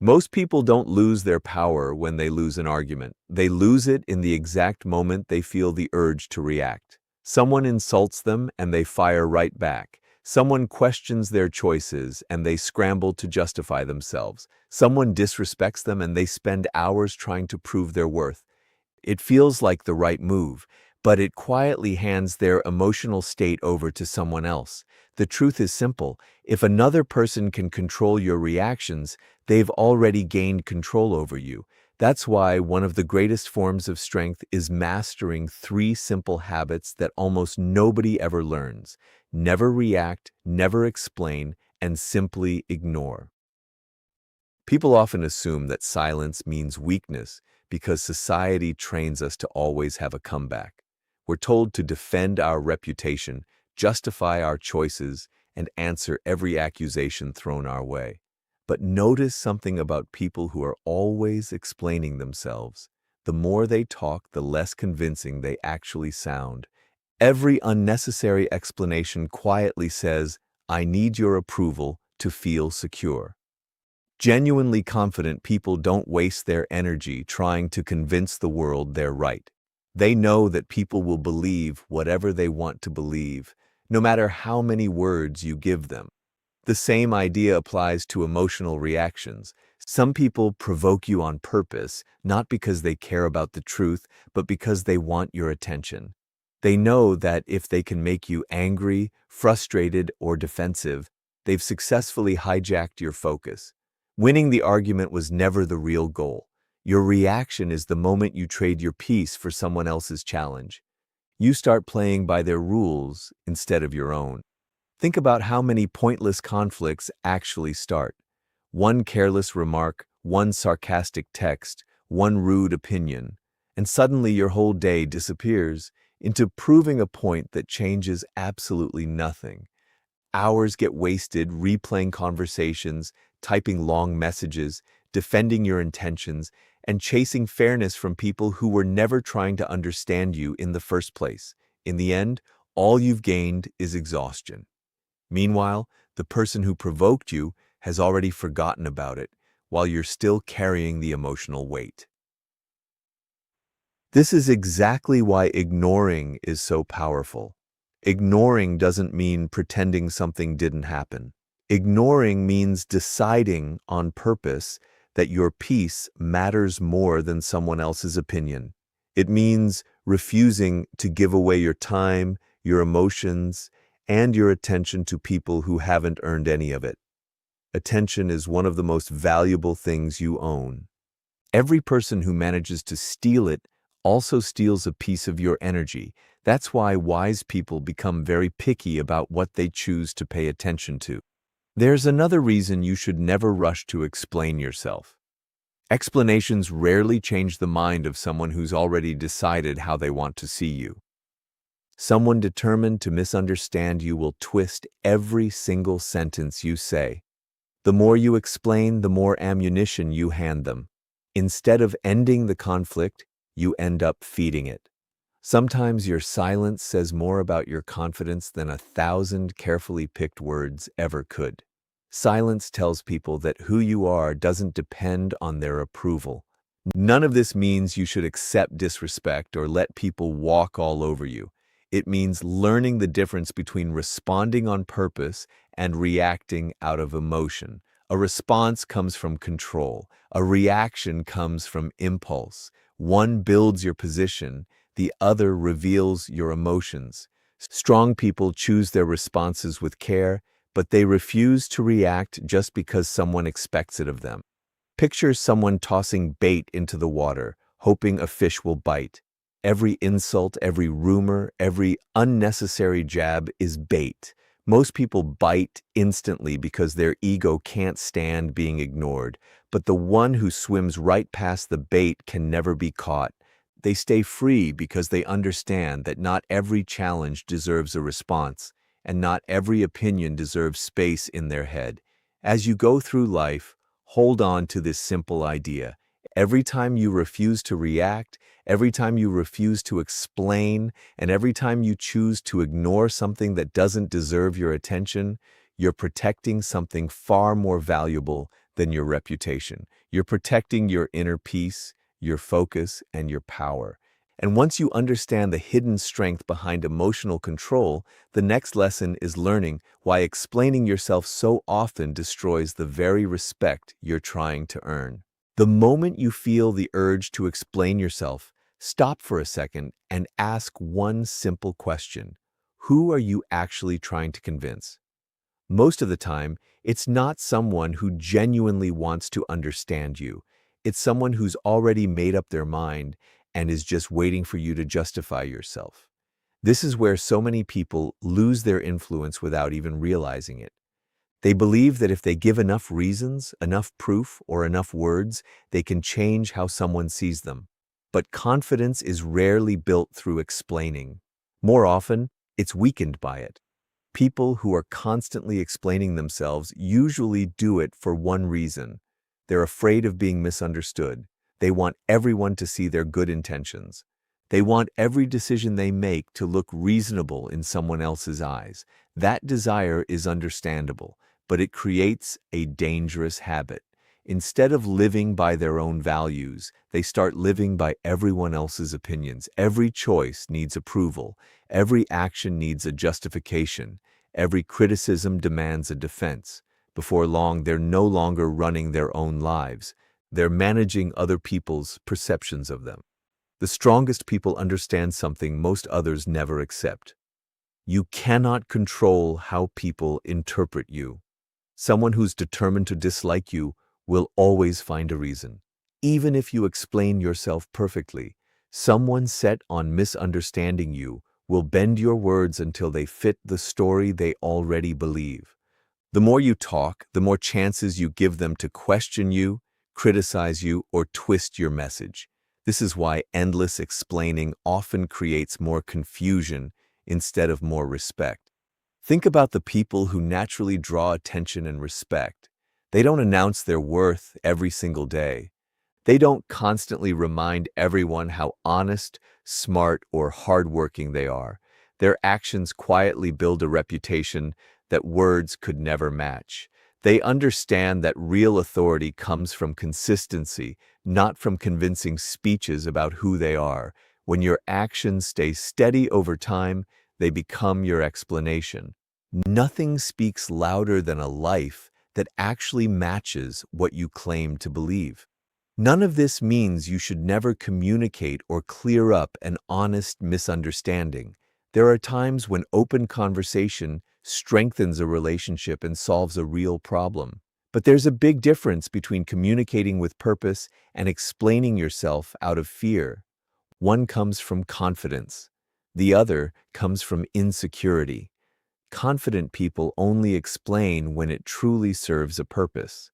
Most people don't lose their power when they lose an argument. They lose it in the exact moment they feel the urge to react. Someone insults them and they fire right back. Someone questions their choices and they scramble to justify themselves. Someone disrespects them and they spend hours trying to prove their worth. It feels like the right move, but it quietly hands their emotional state over to someone else. The truth is simple. If another person can control your reactions, they've already gained control over you. That's why one of the greatest forms of strength is mastering 3 simple habits that almost nobody ever learns. Never react, never explain, and simply ignore. People often assume that silence means weakness because society trains us to always have a comeback. We're told to defend our reputation, justify our choices, and answer every accusation thrown our way. But notice something about people who are always explaining themselves. The more they talk, the less convincing they actually sound. Every unnecessary explanation quietly says, "I need your approval to feel secure." Genuinely confident people don't waste their energy trying to convince the world they're right. They know that people will believe whatever they want to believe, no matter how many words you give them. The same idea applies to emotional reactions. Some people provoke you on purpose, not because they care about the truth, but because they want your attention. They know that if they can make you angry, frustrated, or defensive, they've successfully hijacked your focus. Winning the argument was never the real goal. Your reaction is the moment you trade your peace for someone else's challenge. You start playing by their rules instead of your own. Think about how many pointless conflicts actually start. One careless remark, one sarcastic text, one rude opinion, and suddenly your whole day disappears into proving a point that changes absolutely nothing. Hours get wasted replaying conversations, typing long messages, defending your intentions, and chasing fairness from people who were never trying to understand you in the first place. In the end, all you've gained is exhaustion. Meanwhile, the person who provoked you has already forgotten about it, while you're still carrying the emotional weight. This is exactly why ignoring is so powerful. Ignoring doesn't mean pretending something didn't happen. Ignoring means deciding on purpose that your peace matters more than someone else's opinion. It means refusing to give away your time, your emotions, and your attention to people who haven't earned any of it. Attention is one of the most valuable things you own. Every person who manages to steal it also steals a piece of your energy. That's why wise people become very picky about what they choose to pay attention to. There's another reason you should never rush to explain yourself. Explanations rarely change the mind of someone who's already decided how they want to see you. Someone determined to misunderstand you will twist every single sentence you say. The more you explain, the more ammunition you hand them. Instead of ending the conflict, you end up feeding it. Sometimes your silence says more about your confidence than 1,000 carefully picked words ever could. Silence tells people that who you are doesn't depend on their approval. None of this means you should accept disrespect or let people walk all over you. It means learning the difference between responding on purpose and reacting out of emotion. A response comes from control. A reaction comes from impulse. One builds your position, the other reveals your emotions. Strong people choose their responses with care, but they refuse to react just because someone expects it of them. Picture someone tossing bait into the water, hoping a fish will bite. Every insult, every rumor, every unnecessary jab is bait. Most people bite instantly because their ego can't stand being ignored, but the one who swims right past the bait can never be caught. They stay free because they understand that not every challenge deserves a response, and not every opinion deserves space in their head. As you go through life, hold on to this simple idea. Every time you refuse to react, every time you refuse to explain, and every time you choose to ignore something that doesn't deserve your attention, you're protecting something far more valuable than your reputation. You're protecting your inner peace, your focus, and your power. And once you understand the hidden strength behind emotional control, the next lesson is learning why explaining yourself so often destroys the very respect you're trying to earn. The moment you feel the urge to explain yourself, stop for a second and ask one simple question. Who are you actually trying to convince? Most of the time, it's not someone who genuinely wants to understand you. It's someone who's already made up their mind and is just waiting for you to justify yourself. This is where so many people lose their influence without even realizing it. They believe that if they give enough reasons, enough proof, or enough words, they can change how someone sees them. But confidence is rarely built through explaining. More often, it's weakened by it. People who are constantly explaining themselves usually do it for one reason. They're afraid of being misunderstood. They want everyone to see their good intentions. They want every decision they make to look reasonable in someone else's eyes. That desire is understandable, but it creates a dangerous habit. Instead of living by their own values, they start living by everyone else's opinions. Every choice needs approval. Every action needs a justification. Every criticism demands a defense. Before long, they're no longer running their own lives. They're managing other people's perceptions of them. The strongest people understand something most others never accept. You cannot control how people interpret you. Someone who's determined to dislike you will always find a reason. Even if you explain yourself perfectly, someone set on misunderstanding you will bend your words until they fit the story they already believe. The more you talk, the more chances you give them to question you, criticize you, or twist your message. This is why endless explaining often creates more confusion instead of more respect. Think about the people who naturally draw attention and respect. They don't announce their worth every single day. They don't constantly remind everyone how honest, smart, or hardworking they are. Their actions quietly build a reputation that words could never match. They understand that real authority comes from consistency, not from convincing speeches about who they are. When your actions stay steady over time, they become your explanation. Nothing speaks louder than a life that actually matches what you claim to believe. None of this means you should never communicate or clear up an honest misunderstanding. There are times when open conversation strengthens a relationship and solves a real problem. But there's a big difference between communicating with purpose and explaining yourself out of fear. One comes from confidence. The other comes from insecurity. Confident people only explain when it truly serves a purpose.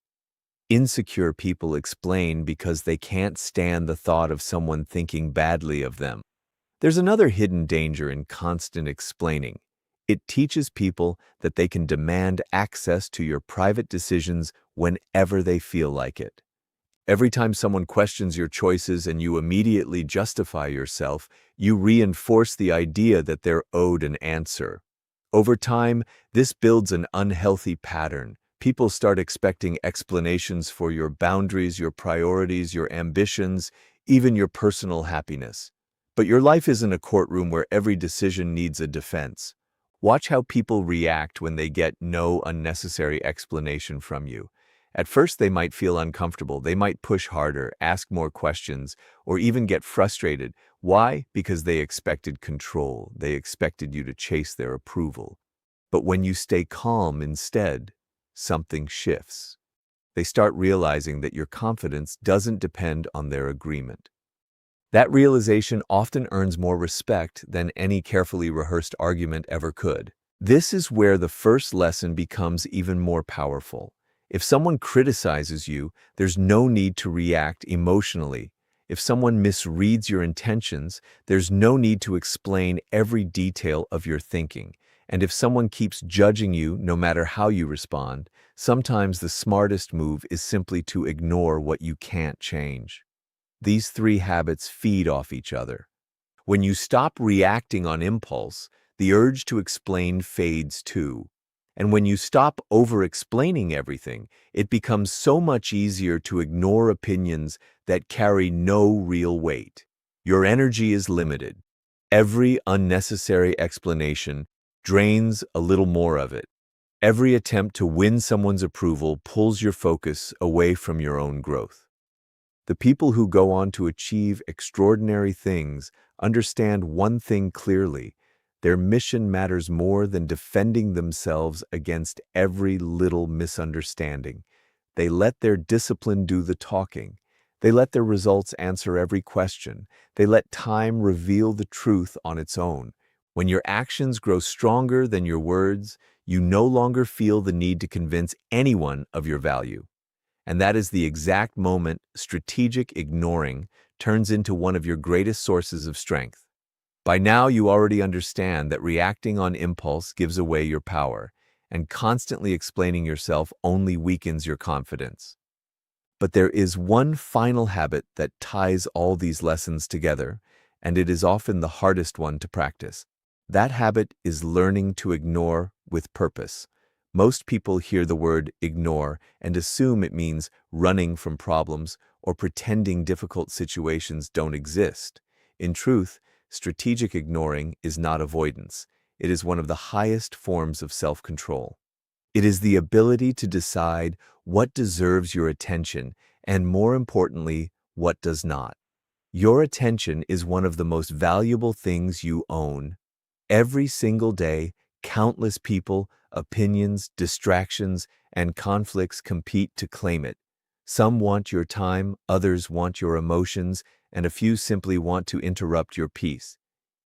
Insecure people explain because they can't stand the thought of someone thinking badly of them. There's another hidden danger in constant explaining. It teaches people that they can demand access to your private decisions whenever they feel like it. Every time someone questions your choices and you immediately justify yourself, you reinforce the idea that they're owed an answer. Over time, this builds an unhealthy pattern. People start expecting explanations for your boundaries, your priorities, your ambitions, even your personal happiness. But your life isn't a courtroom where every decision needs a defense. Watch how people react when they get no unnecessary explanation from you. At first, they might feel uncomfortable. They might push harder, ask more questions, or even get frustrated. Why? Because they expected control. They expected you to chase their approval. But when you stay calm instead, something shifts. They start realizing that your confidence doesn't depend on their agreement. That realization often earns more respect than any carefully rehearsed argument ever could. This is where the first lesson becomes even more powerful. If someone criticizes you, there's no need to react emotionally. If someone misreads your intentions, there's no need to explain every detail of your thinking. And if someone keeps judging you, no matter how you respond, sometimes the smartest move is simply to ignore what you can't change. These three habits feed off each other. When you stop reacting on impulse, the urge to explain fades too. And when you stop over-explaining everything, it becomes so much easier to ignore opinions that carry no real weight. Your energy is limited. Every unnecessary explanation drains a little more of it. Every attempt to win someone's approval pulls your focus away from your own growth. The people who go on to achieve extraordinary things understand one thing clearly: their mission matters more than defending themselves against every little misunderstanding. They let their discipline do the talking. They let their results answer every question. They let time reveal the truth on its own. When your actions grow stronger than your words, you no longer feel the need to convince anyone of your value. And that is the exact moment strategic ignoring turns into one of your greatest sources of strength. By now, you already understand that reacting on impulse gives away your power, and constantly explaining yourself only weakens your confidence. But there is one final habit that ties all these lessons together, and it is often the hardest one to practice. That habit is learning to ignore with purpose. Most people hear the word ignore and assume it means running from problems or pretending difficult situations don't exist. In truth, strategic ignoring is not avoidance. It is one of the highest forms of self-control. It is the ability to decide what deserves your attention and, more importantly, what does not. Your attention is one of the most valuable things you own. Every single day, countless people, opinions, distractions, and conflicts compete to claim it. Some want your time, others want your emotions, and a few simply want to interrupt your peace.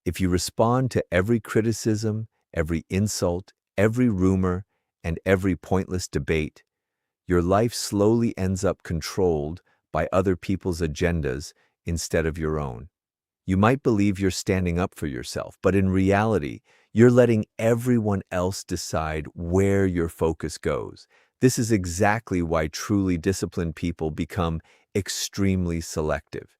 If you respond to every criticism, every insult, every rumor, and every pointless debate, your life slowly ends up controlled by other people's agendas instead of your own. You might believe you're standing up for yourself, but in reality, you're letting everyone else decide where your focus goes. This is exactly why truly disciplined people become extremely selective.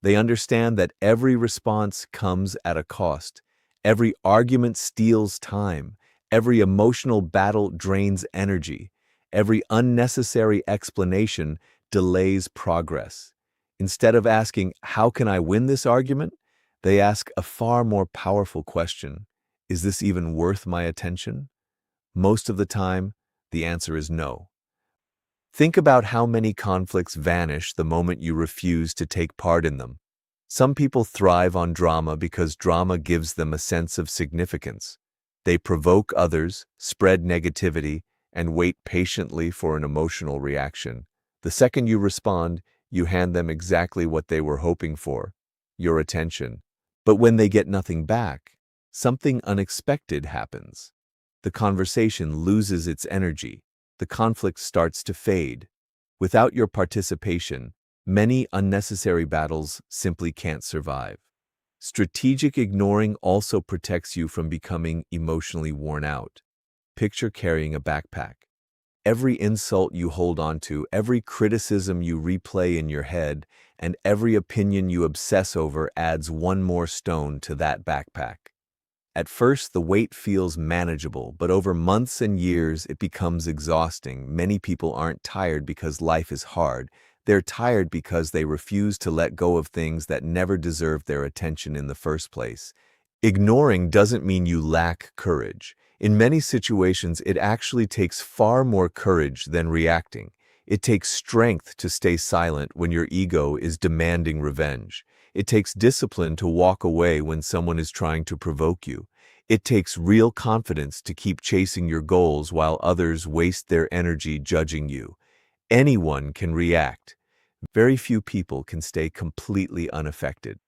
They understand that every response comes at a cost. Every argument steals time. Every emotional battle drains energy. Every unnecessary explanation delays progress. Instead of asking, "How can I win this argument?" they ask a far more powerful question: "Is this even worth my attention?" Most of the time, the answer is no. Think about how many conflicts vanish the moment you refuse to take part in them. Some people thrive on drama because drama gives them a sense of significance. They provoke others, spread negativity, and wait patiently for an emotional reaction. The second you respond, you hand them exactly what they were hoping for: your attention. But when they get nothing back, something unexpected happens. The conversation loses its energy. The conflict starts to fade. Without your participation, many unnecessary battles simply can't survive. Strategic ignoring also protects you from becoming emotionally worn out. Picture carrying a backpack. Every insult you hold on to, every criticism you replay in your head, and every opinion you obsess over adds one more stone to that backpack. At first, the weight feels manageable, but over months and years, it becomes exhausting. Many people aren't tired because life is hard. They're tired because they refuse to let go of things that never deserved their attention in the first place. Ignoring doesn't mean you lack courage. In many situations, it actually takes far more courage than reacting. It takes strength to stay silent when your ego is demanding revenge. It takes discipline to walk away when someone is trying to provoke you. It takes real confidence to keep chasing your goals while others waste their energy judging you. Anyone can react. Very few people can stay completely unaffected.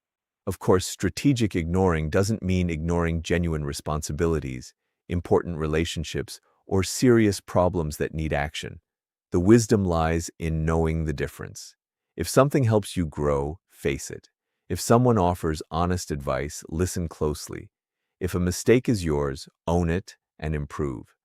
Of course, strategic ignoring doesn't mean ignoring genuine responsibilities, important relationships, or serious problems that need action. The wisdom lies in knowing the difference. If something helps you grow, face it. If someone offers honest advice, listen closely. If a mistake is yours, own it and improve.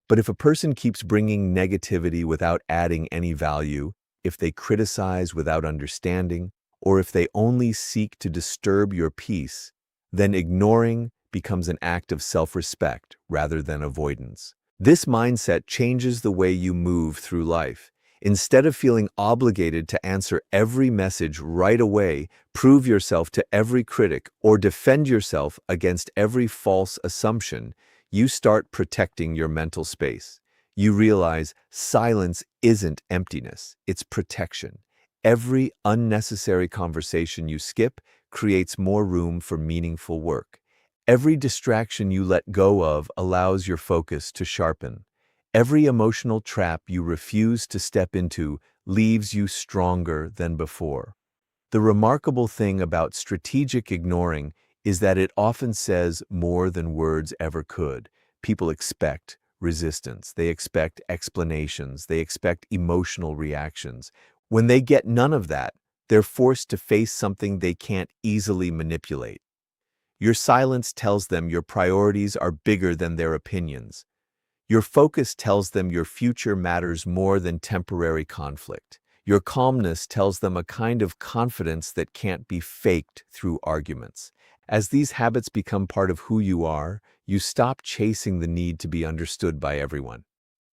But if a person keeps bringing negativity without adding any value, if they criticize without understanding, or if they only seek to disturb your peace, then ignoring becomes an act of self-respect rather than avoidance. This mindset changes the way you move through life. Instead of feeling obligated to answer every message right away, prove yourself to every critic, or defend yourself against every false assumption, you start protecting your mental space. You realize silence isn't emptiness, it's protection. Every unnecessary conversation you skip creates more room for meaningful work. Every distraction you let go of allows your focus to sharpen. Every emotional trap you refuse to step into leaves you stronger than before. The remarkable thing about strategic ignoring is that it often says more than words ever could. People expect resistance, they expect explanations, they expect emotional reactions. When they get none of that, they're forced to face something they can't easily manipulate. Your silence tells them your priorities are bigger than their opinions. Your focus tells them your future matters more than temporary conflict. Your calmness tells them a kind of confidence that can't be faked through arguments. As these habits become part of who you are, you stop chasing the need to be understood by everyone.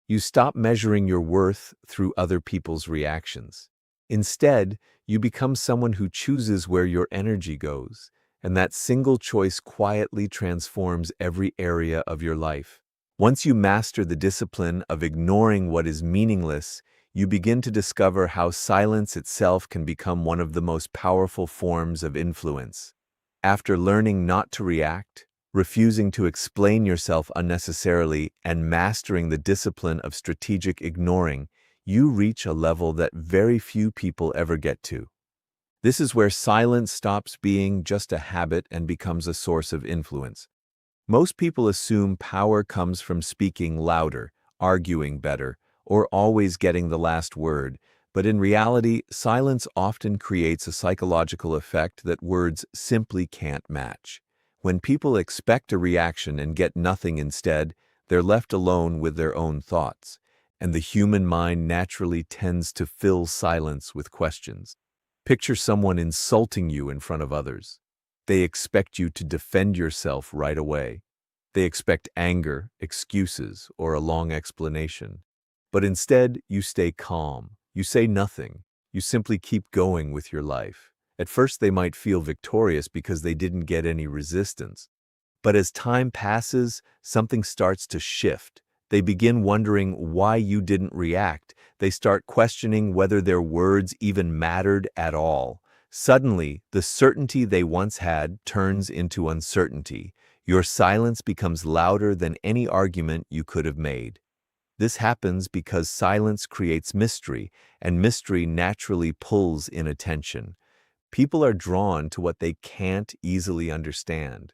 You stop measuring your worth through other people's reactions. Instead, you become someone who chooses where your energy goes, and that single choice quietly transforms every area of your life. Once you master the discipline of ignoring what is meaningless, you begin to discover how silence itself can become one of the most powerful forms of influence. After learning not to react, refusing to explain yourself unnecessarily, and mastering the discipline of strategic ignoring, you reach a level that very few people ever get to. This is where silence stops being just a habit and becomes a source of influence. Most people assume power comes from speaking louder, arguing better, or always getting the last word, but in reality, silence often creates a psychological effect that words simply can't match. When people expect a reaction and get nothing instead, they're left alone with their own thoughts, and the human mind naturally tends to fill silence with questions. Picture someone insulting you in front of others. They expect you to defend yourself right away. They expect anger, excuses, or a long explanation. But instead, you stay calm. You say nothing. You simply keep going with your life. At first, they might feel victorious because they didn't get any resistance. But as time passes, something starts to shift. They begin wondering why you didn't react. They start questioning whether their words even mattered at all. Suddenly, the certainty they once had turns into uncertainty. Your silence becomes louder than any argument you could have made. This happens because silence creates mystery, and mystery naturally pulls in attention. People are drawn to what they can't easily understand.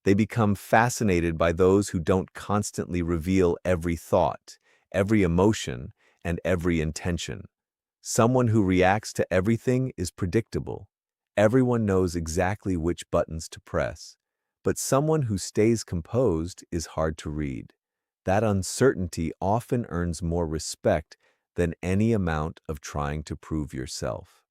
They become fascinated by those who don't constantly reveal every thought, every emotion, and every intention. Someone who reacts to everything is predictable. Everyone knows exactly which buttons to press. But someone who stays composed is hard to read. That uncertainty often earns more respect than any amount of trying to prove yourself.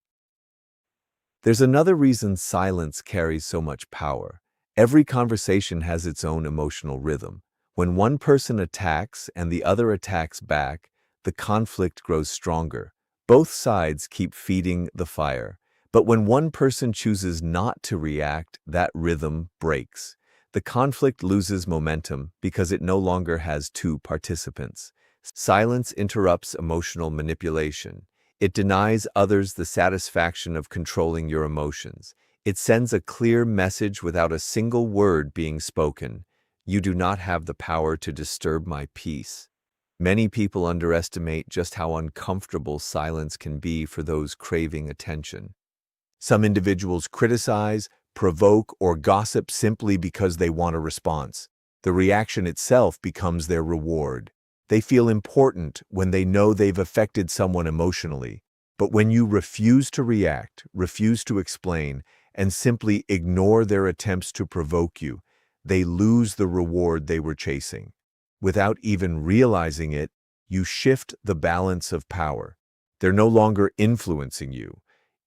There's another reason silence carries so much power. Every conversation has its own emotional rhythm. When one person attacks and the other attacks back, the conflict grows stronger. Both sides keep feeding the fire. But when one person chooses not to react, that rhythm breaks. The conflict loses momentum because it no longer has two participants. Silence interrupts emotional manipulation. It denies others the satisfaction of controlling your emotions. It sends a clear message without a single word being spoken. You do not have the power to disturb my peace. Many people underestimate just how uncomfortable silence can be for those craving attention. Some individuals criticize, provoke, or gossip simply because they want a response. The reaction itself becomes their reward. They feel important when they know they've affected someone emotionally. But when you refuse to react, refuse to explain, and simply ignore their attempts to provoke you, they lose the reward they were chasing. Without even realizing it, you shift the balance of power. They're no longer influencing you.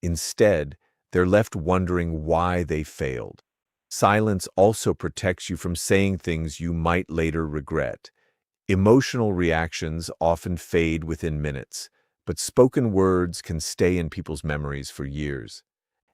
Instead, they're left wondering why they failed. Silence also protects you from saying things you might later regret. Emotional reactions often fade within minutes, but spoken words can stay in people's memories for years.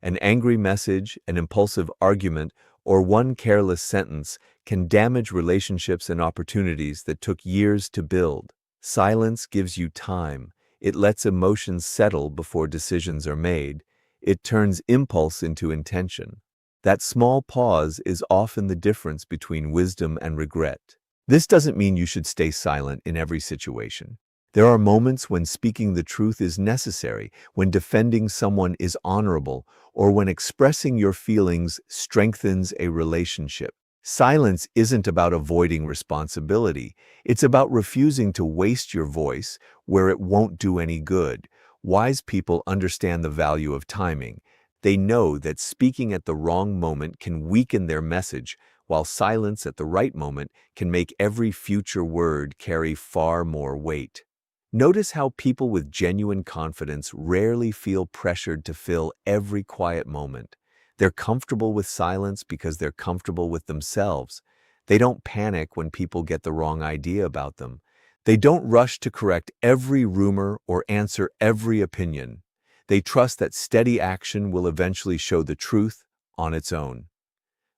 An angry message, an impulsive argument, or one careless sentence can damage relationships and opportunities that took years to build. Silence gives you time. It lets emotions settle before decisions are made. It turns impulse into intention. That small pause is often the difference between wisdom and regret. This doesn't mean you should stay silent in every situation. There are moments when speaking the truth is necessary, when defending someone is honorable, or when expressing your feelings strengthens a relationship. Silence isn't about avoiding responsibility. It's about refusing to waste your voice where it won't do any good. Wise people understand the value of timing. They know that speaking at the wrong moment can weaken their message, while silence at the right moment can make every future word carry far more weight. Notice how people with genuine confidence rarely feel pressured to fill every quiet moment. They're comfortable with silence because they're comfortable with themselves. They don't panic when people get the wrong idea about them. They don't rush to correct every rumor or answer every opinion. They trust that steady action will eventually show the truth on its own.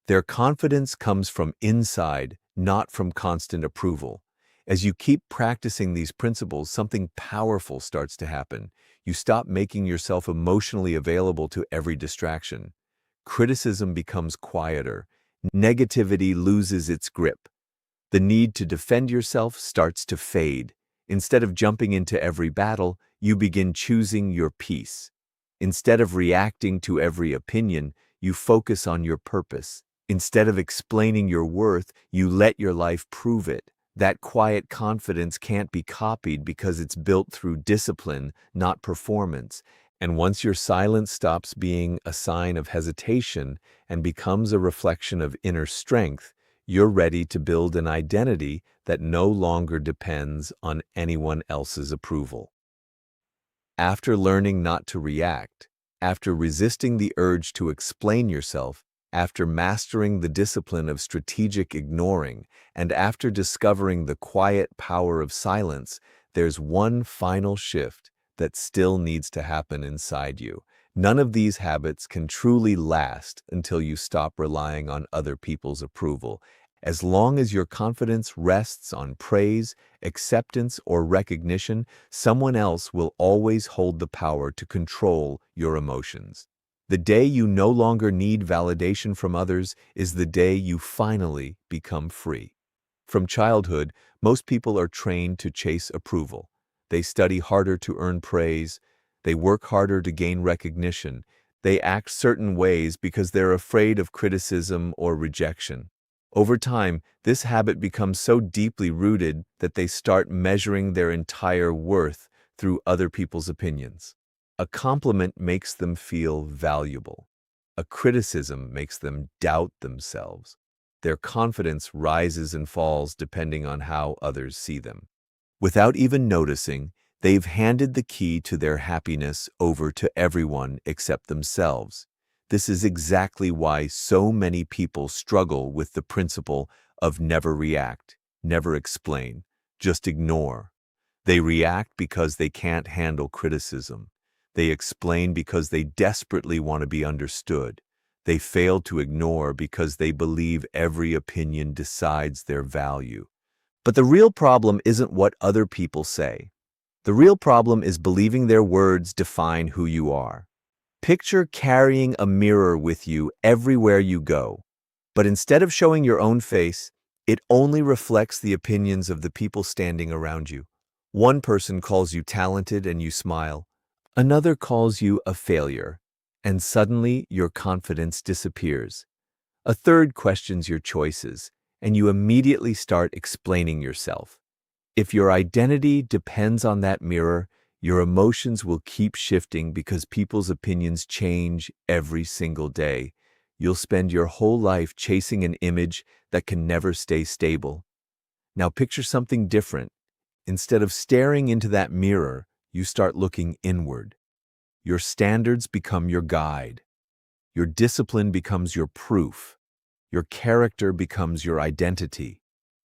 Their confidence comes from inside, not from constant approval. As you keep practicing these principles, something powerful starts to happen. You stop making yourself emotionally available to every distraction. Criticism becomes quieter. Negativity loses its grip. The need to defend yourself starts to fade. Instead of jumping into every battle, you begin choosing your peace. Instead of reacting to every opinion, you focus on your purpose. Instead of explaining your worth, you let your life prove it. That quiet confidence can't be copied because it's built through discipline, not performance. And once your silence stops being a sign of hesitation and becomes a reflection of inner strength, you're ready to build an identity that no longer depends on anyone else's approval. After learning not to react, after resisting the urge to explain yourself, after mastering the discipline of strategic ignoring, and after discovering the quiet power of silence, there's one final shift that still needs to happen inside you. None of these habits can truly last until you stop relying on other people's approval. As long as your confidence rests on praise, acceptance, or recognition, someone else will always hold the power to control your emotions. The day you no longer need validation from others is the day you finally become free. From childhood, most people are trained to chase approval. They study harder to earn praise. They work harder to gain recognition. They act certain ways because they're afraid of criticism or rejection. Over time, this habit becomes so deeply rooted that they start measuring their entire worth through other people's opinions. A compliment makes them feel valuable. A criticism makes them doubt themselves. Their confidence rises and falls depending on how others see them. Without even noticing, they've handed the key to their happiness over to everyone except themselves. This is exactly why so many people struggle with the principle of never react, never explain, just ignore. They react because they can't handle criticism. They explain because they desperately want to be understood. They fail to ignore because they believe every opinion decides their value. But the real problem isn't what other people say. The real problem is believing their words define who you are. Picture carrying a mirror with you everywhere you go, but instead of showing your own face, it only reflects the opinions of the people standing around you. One person calls you talented and you smile. Another calls you a failure, and suddenly your confidence disappears. A third questions your choices, and you immediately start explaining yourself. If your identity depends on that mirror, your emotions will keep shifting because people's opinions change every single day. You'll spend your whole life chasing an image that can never stay stable. Now picture something different. Instead of staring into that mirror, you start looking inward. Your standards become your guide. Your discipline becomes your proof. Your character becomes your identity.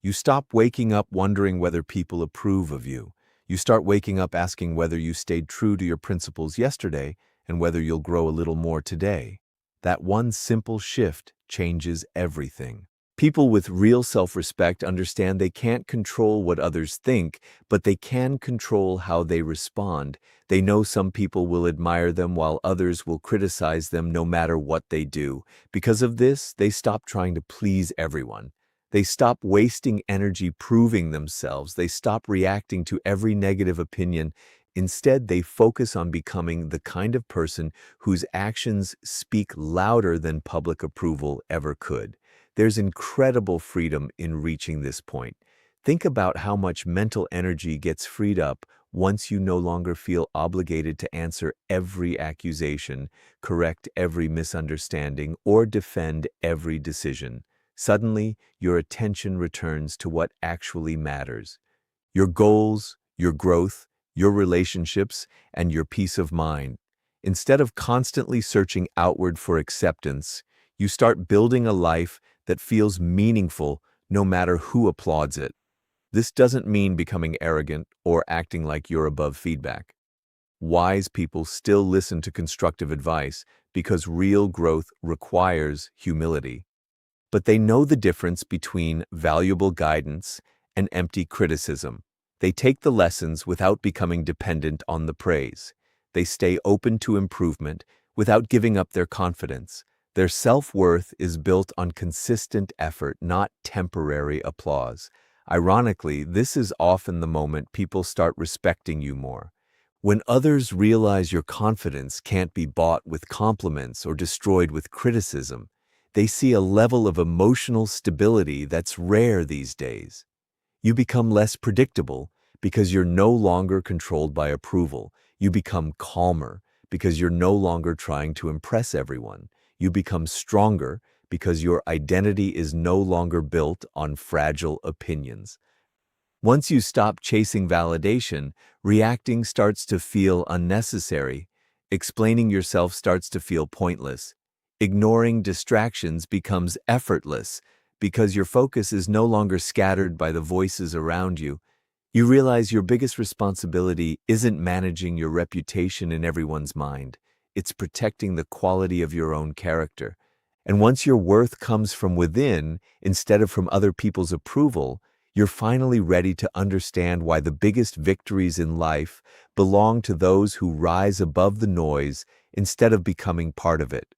You stop waking up wondering whether people approve of you. You start waking up asking whether you stayed true to your principles yesterday and whether you'll grow a little more today. That one simple shift changes everything. People with real self-respect understand they can't control what others think, but they can control how they respond. They know some people will admire them while others will criticize them no matter what they do. Because of this, they stop trying to please everyone. They stop wasting energy proving themselves. They stop reacting to every negative opinion. Instead, they focus on becoming the kind of person whose actions speak louder than public approval ever could. There's incredible freedom in reaching this point. Think about how much mental energy gets freed up once you no longer feel obligated to answer every accusation, correct every misunderstanding, or defend every decision. Suddenly, your attention returns to what actually matters: your goals, your growth, your relationships, and your peace of mind. Instead of constantly searching outward for acceptance, you start building a life that feels meaningful no matter who applauds it. This doesn't mean becoming arrogant or acting like you're above feedback. Wise people still listen to constructive advice because real growth requires humility. But they know the difference between valuable guidance and empty criticism. They take the lessons without becoming dependent on the praise. They stay open to improvement without giving up their confidence. Their self-worth is built on consistent effort, not temporary applause. Ironically, this is often the moment people start respecting you more. When others realize your confidence can't be bought with compliments or destroyed with criticism, they see a level of emotional stability that's rare these days. You become less predictable because you're no longer controlled by approval. You become calmer because you're no longer trying to impress everyone. You become stronger because your identity is no longer built on fragile opinions. Once you stop chasing validation, reacting starts to feel unnecessary. Explaining yourself starts to feel pointless. Ignoring distractions becomes effortless because your focus is no longer scattered by the voices around you. You realize your biggest responsibility isn't managing your reputation in everyone's mind. It's protecting the quality of your own character. And once your worth comes from within instead of from other people's approval, you're finally ready to understand why the biggest victories in life belong to those who rise above the noise instead of becoming part of it.